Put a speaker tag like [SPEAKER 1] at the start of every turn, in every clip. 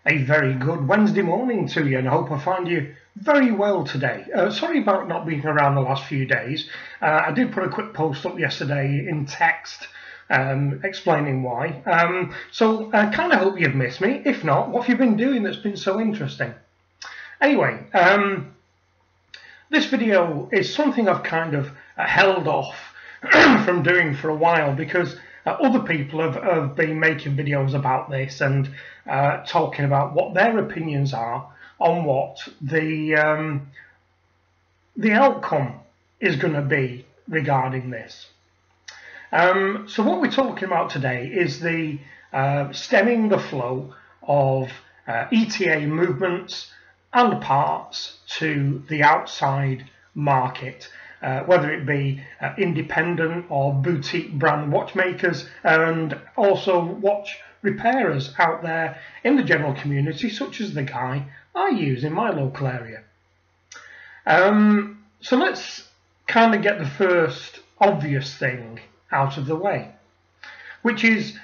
[SPEAKER 1] A very good Wednesday morning to you, and I hope I find you very well today. Sorry about not being around the last few days. I did put a quick post up yesterday in text explaining why. So I kind of hope you've missed me. If not, what have you been doing that's been so interesting? Anyway, this video is something I've kind of held off from doing for a while because other people have been making videos about this and talking about what their opinions are on what the outcome is going to be regarding this. So what we're talking about today is the stemming the flow of ETA movements and parts to the outside market. Whether it be independent or boutique brand watchmakers and also watch repairers out there in the general community, such as the guy I use in my local area. So let's kind of get the first obvious thing out of the way, which is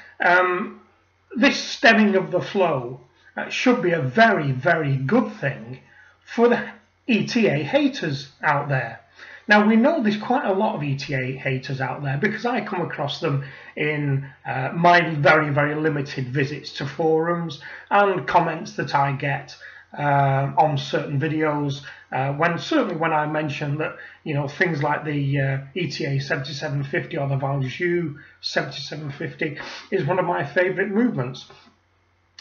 [SPEAKER 1] this stemming of the flow should be a very, very good thing for the ETA haters out there. Now, we know there's quite a lot of ETA haters out there because I come across them in my very, very limited visits to forums and comments that I get on certain videos. Certainly when I mention that, you know, things like the ETA 7750 or the Valjoux 7750 is one of my favourite movements.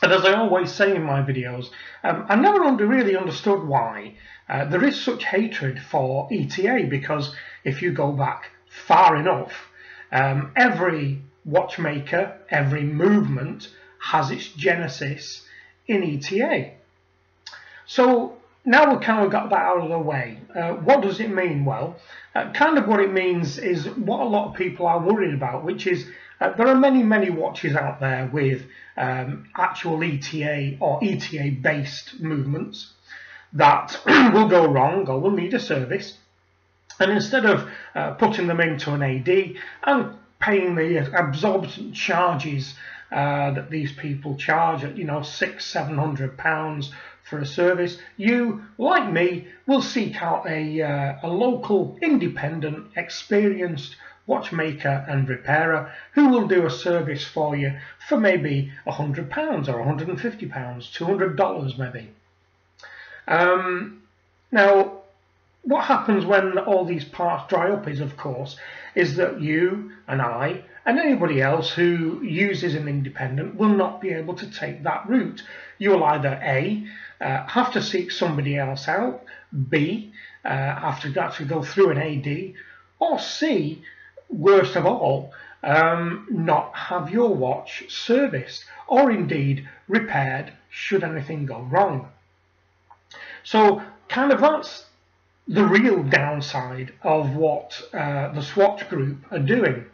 [SPEAKER 1] And as I always say in my videos, I never really understood why there is such hatred for ETA, because if you go back far enough, every watchmaker, every movement has its genesis in ETA. So now we've kind of got that out of the way. What does it mean? Well, kind of what it means is what a lot of people are worried about, which is there are many, many watches out there with actual ETA or ETA-based movements that will go wrong or will need a service. And instead of putting them into an AD and paying the absorbent charges that these people charge at, you know, £600–700 for a service, you, like me, will seek out a local, independent, experienced watchmaker and repairer who will do a service for you for maybe £100 or £150, $200 maybe. Now, what happens when all these parts dry up is, of course, is that you and I and anybody else who uses an independent will not be able to take that route. You will either A, have to seek somebody else out, B, have to actually go through an AD, or C, worst of all, not have your watch serviced or indeed repaired should anything go wrong. So kind of that's the real downside of what the Swatch Group are doing.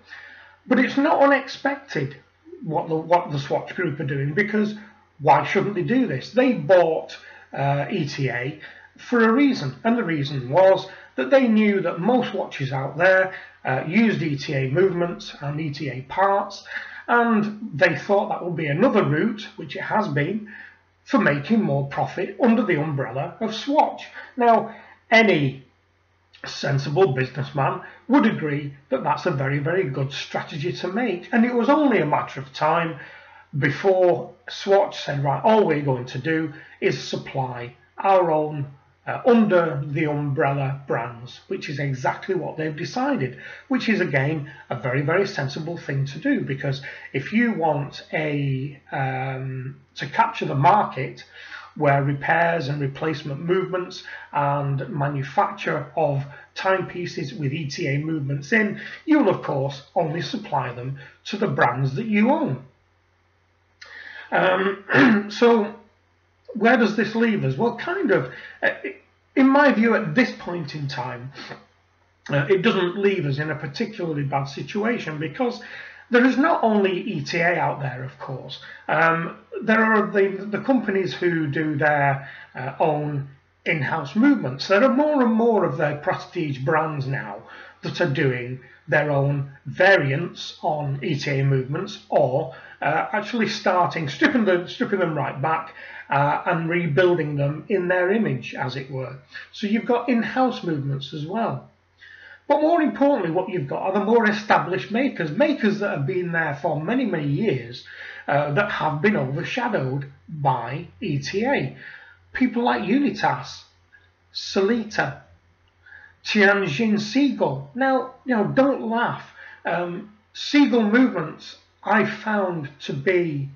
[SPEAKER 1] But it's not unexpected what the Swatch Group are doing, because why shouldn't they do this? They bought ETA for a reason, and the reason was that they knew that most watches out there used ETA movements and ETA parts, and they thought that would be another route, which it has been, for making more profit under the umbrella of Swatch. Now, any sensible businessman would agree that that's a very, very good strategy to make, and it was only a matter of time before Swatch said, right, all we're going to do is supply our own under the umbrella brands, which is exactly what they've decided, which is again a very, very sensible thing to do, because if you want to capture the market where repairs and replacement movements and manufacture of timepieces with ETA movements in, you'll of course only supply them to the brands that you own. So where does this leave us? Well, kind of, in my view, at this point in time, it doesn't leave us in a particularly bad situation, because there is not only ETA out there, of course. There are the companies who do their own in-house movements. There are more and more of their prestige brands now that are doing their own variants on ETA movements, or actually stripping them right back and rebuilding them in their image, as it were. So you've got in-house movements as well. But more importantly, what you've got are the more established makers that have been there for many, many years, that have been overshadowed by ETA. People like Unitas, Solita, Tianjin Seagull. Now, don't laugh. Seagull movements I found to be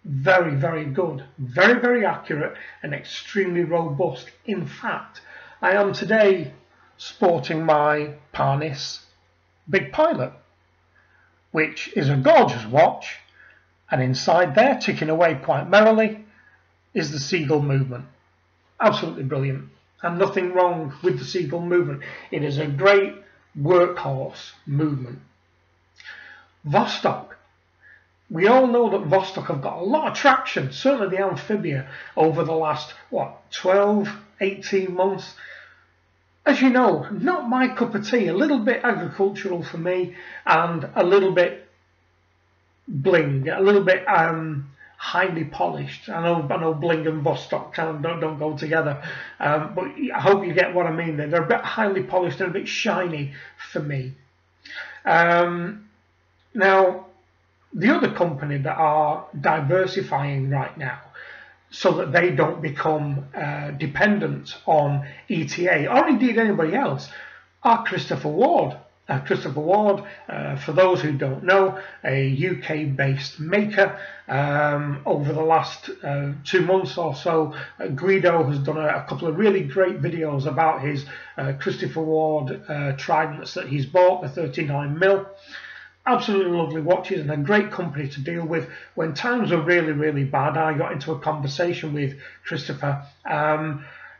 [SPEAKER 1] very, very good, very, very accurate and extremely robust. In fact, I am today sporting my Parnis Big Pilot, which is a gorgeous watch, and inside there, ticking away quite merrily, is the Seagull movement. Absolutely brilliant, and nothing wrong with the Seagull movement. It is a great workhorse movement. Vostok. We all know that Vostok have got a lot of traction, certainly the Amphibia, over the last, 12, 18 months. As you know, not my cup of tea, a little bit agricultural for me, and a little bit bling, a little bit highly polished. I know bling and Vostok kind of don't go together, but I hope you get what I mean there. They're a bit highly polished and a bit shiny for me. Now, the other company that are diversifying right now so that they don't become dependent on ETA, or indeed anybody else, are Christopher Ward. Christopher Ward, for those who don't know, a UK-based maker. Over the last 2 months or so, Guido has done a couple of really great videos about his Christopher Ward tridents that he's bought, the 39mm. Absolutely lovely watches and a great company to deal with. When times were really, really bad, I got into a conversation with Christopher,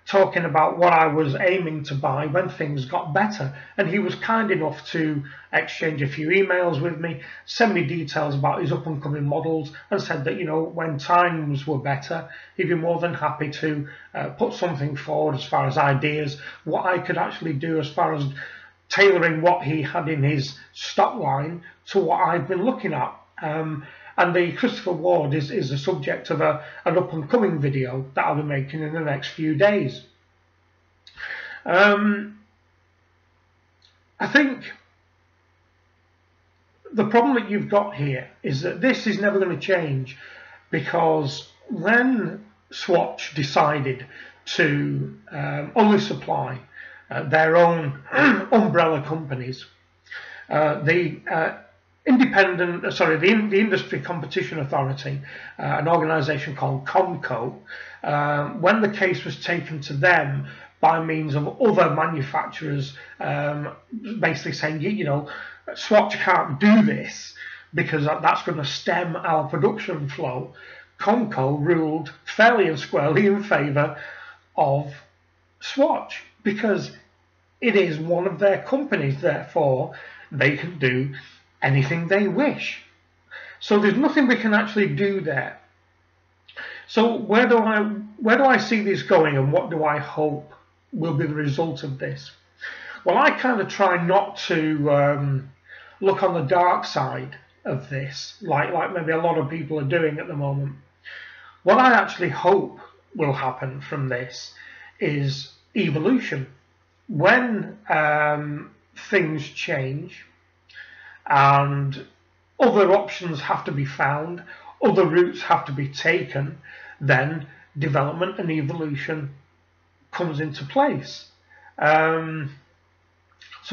[SPEAKER 1] talking about what I was aiming to buy when things got better. And he was kind enough to exchange a few emails with me, send me details about his up and coming models, and said that, when times were better, he'd be more than happy to put something forward as far as ideas, what I could actually do as far as tailoring what he had in his stock line to what I've been looking at. And the Christopher Ward is the subject of an up-and-coming video that I'll be making in the next few days. I think the problem that you've got here is that this is never going to change, because when Swatch decided to only supply their own umbrella companies, the Industry Competition Authority, an organisation called COMCO, when the case was taken to them by means of other manufacturers, basically saying, Swatch can't do this because that's going to stem our production flow, COMCO ruled fairly and squarely in favour of Swatch, because it is one of their companies, therefore they can do anything they wish. So there's nothing we can actually do there. So where do I see this going, and what do I hope will be the result of this? Well, I kind of try not to look on the dark side of this, like maybe a lot of people are doing at the moment. What I actually hope will happen from this is evolution. When things change and other options have to be found, other routes have to be taken, then development and evolution comes into place. So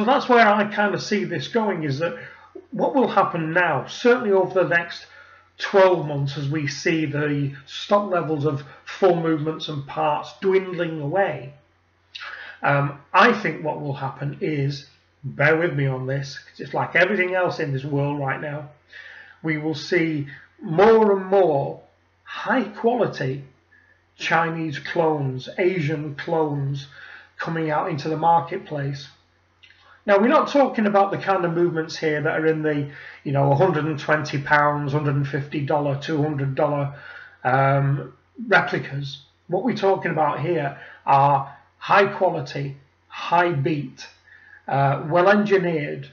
[SPEAKER 1] that's where I kind of see this going, is that what will happen now, certainly over the next 12 months, as we see the stock levels of full movements and parts dwindling away, I think what will happen is, bear with me on this, because it's like everything else in this world right now, we will see more and more high quality Chinese clones, Asian clones coming out into the marketplace. Now, we're not talking about the kind of movements here that are in the, £120, $150, $200 replicas. What we're talking about here are high quality, high beat, well engineered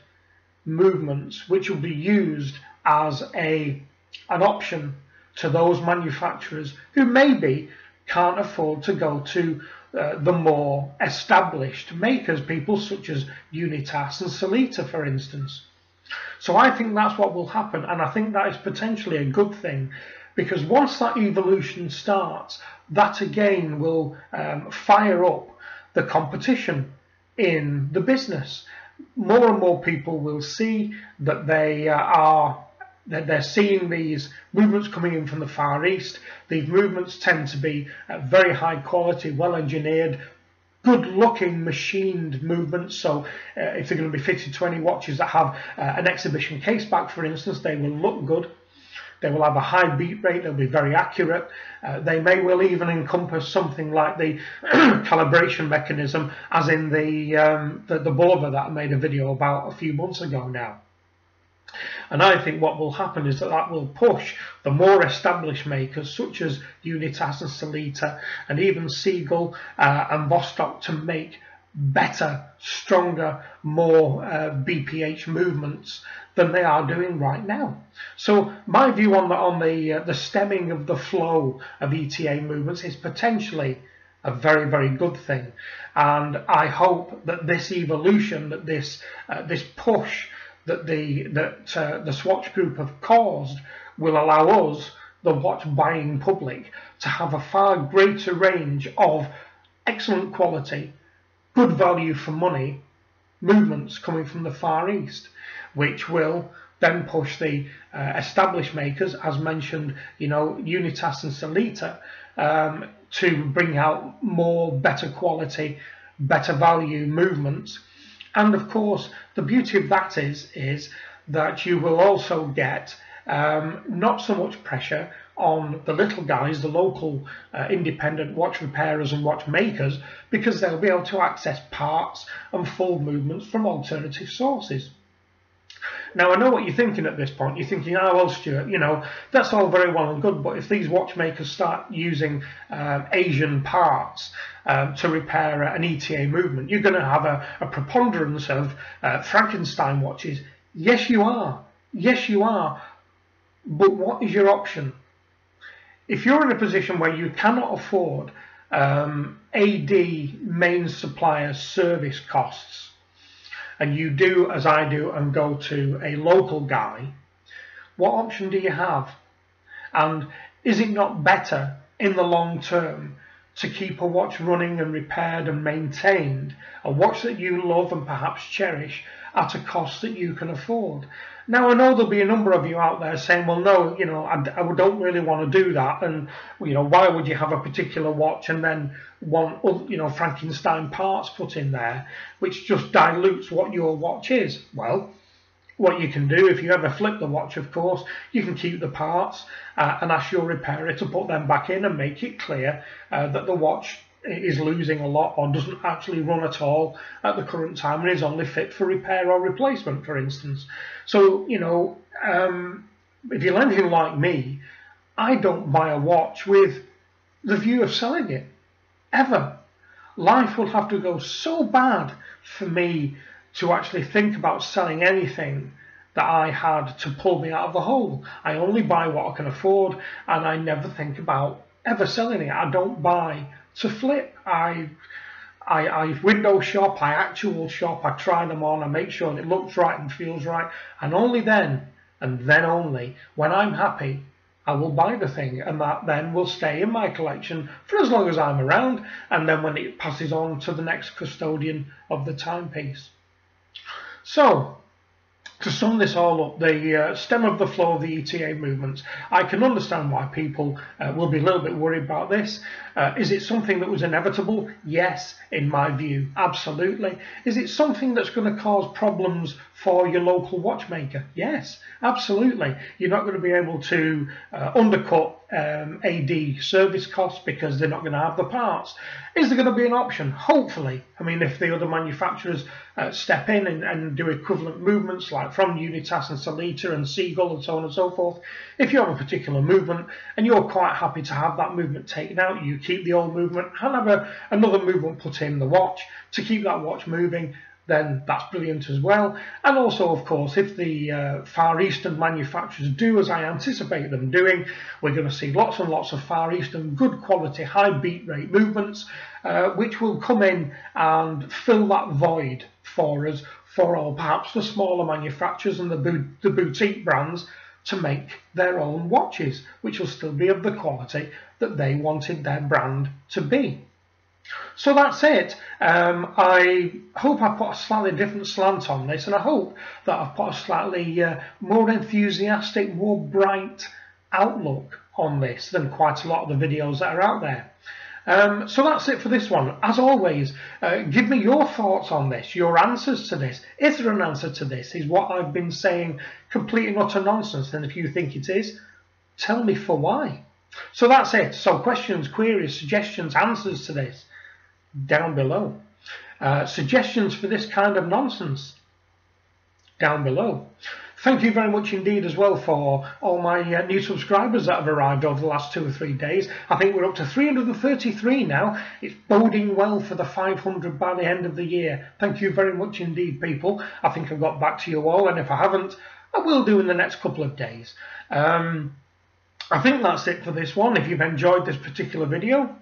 [SPEAKER 1] movements which will be used as an option to those manufacturers who maybe can't afford to go to the more established makers, people such as Unitas and Selita, for instance. So I think that's what will happen, and I think that is potentially a good thing, because once that evolution starts, that again will fire up the competition in the business. More and more people will see that they're seeing these movements coming in from the Far East. These movements tend to be very high quality, well engineered, good looking machined movements. So if they're going to be fitted to any watches that have an exhibition case back, for instance, they will look good. They will have a high beat rate, they'll be very accurate. They may well even encompass something like the calibration mechanism, as in the Bulova that I made a video about a few months ago now. And I think what will happen is that will push the more established makers such as Unitas and Selita and even Siegel and Vostok to make better, stronger, more BPH movements than they are doing right now. So my view on the stemming of the flow of ETA movements is potentially a very, very good thing. And I hope that this evolution, that this push that the Swatch Group have caused will allow us, the watch buying public, to have a far greater range of excellent quality, good value for money movements coming from the Far East, which will then push the established makers, as mentioned, Unitas and Selita, to bring out more better quality, better value movements. And of course, the beauty of that is that you will also get not so much pressure on the little guys, the local independent watch repairers and watchmakers, because they'll be able to access parts and full movements from alternative sources. Now, I know what you're thinking at this point. You're thinking, oh, well, Stuart, that's all very well and good, but if these watchmakers start using Asian parts to repair an ETA movement, you're going to have a preponderance of Frankenstein watches. Yes, you are. Yes, you are. But what is your option? If you're in a position where you cannot afford AD main supplier service costs, and you do as I do and go to a local guy, what option do you have? And is it not better in the long term to keep a watch running and repaired and maintained, a watch that you love and perhaps cherish, at a cost that you can afford? Now, I know there'll be a number of you out there saying, well, no, I don't really want to do that, and why would you have a particular watch and then want Frankenstein parts put in there, which just dilutes what your watch is? Well, what you can do, if you ever flip the watch, of course, you can keep the parts and ask your repairer to put them back in and make it clear that the watch is losing a lot or doesn't actually run at all at the current time and is only fit for repair or replacement, for instance. So, if you're anything like me, I don't buy a watch with the view of selling it, ever. Life will have to go so bad for me to actually think about selling anything that I had to pull me out of the hole. I only buy what I can afford, and I never think about ever selling it. I don't buy to flip. I window shop, I actual shop, I try them on, I make sure it looks right and feels right, and only then, and then only, when I'm happy, I will buy the thing, and that then will stay in my collection for as long as I'm around, and then when it passes on to the next custodian of the timepiece. So, to sum this all up, the stem of the flow of the ETA movements, I can understand why people will be a little bit worried about this. Is it something that was inevitable? Yes, in my view, absolutely. Is it something that's going to cause problems for your local watchmaker? Yes, absolutely. You're not going to be able to undercut AD service costs because they're not going to have the parts. Is there going to be an option? Hopefully. I mean, if the other manufacturers step in and do equivalent movements like from Unitas and Salita and Seagull and so on and so forth, if you have a particular movement and you're quite happy to have that movement taken out, you keep the old movement and have another movement put in the watch to keep that watch moving, then that's brilliant as well. And also, of course, if the Far Eastern manufacturers do as I anticipate them doing, we're going to see lots and lots of Far Eastern good quality high beat rate movements which will come in and fill that void for us, for all perhaps the smaller manufacturers and the boutique brands to make their own watches, which will still be of the quality that they wanted their brand to be. So that's it. I hope I put a slightly different slant on this, and I hope that I've put a slightly more enthusiastic, more bright outlook on this than quite a lot of the videos that are out there. So that's it for this one. As always, give me your thoughts on this, your answers to this. Is there an answer to this? Is what I've been saying complete and utter nonsense? And if you think it is, tell me for why. So that's it. So questions, queries, suggestions, answers to this, down below. Suggestions for this kind of nonsense, down below. Thank you very much indeed as well for all my new subscribers that have arrived over the last 2 or 3 days. I think we're up to 333 now. It's boding well for the 500 by the end of the year. Thank you very much indeed, people. I think I've got back to you all, and if I haven't, I will do in the next couple of days. I think that's it for this one. If you've enjoyed this particular video,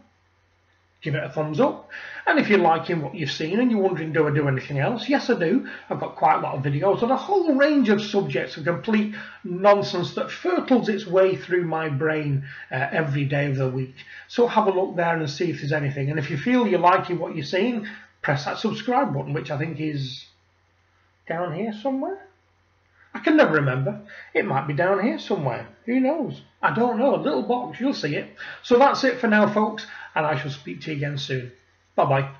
[SPEAKER 1] give it a thumbs up. And if you're liking what you've seen and you're wondering, do I do anything else? Yes, I do. I've got quite a lot of videos on a whole range of subjects of complete nonsense that fertles its way through my brain every day of the week. So have a look there and see if there's anything. And if you feel you're liking what you're seeing, press that subscribe button, which I think is down here somewhere. I can never remember. It might be down here somewhere. Who knows? I don't know. A little box. You'll see it. So that's it for now, folks. And I shall speak to you again soon. Bye-bye.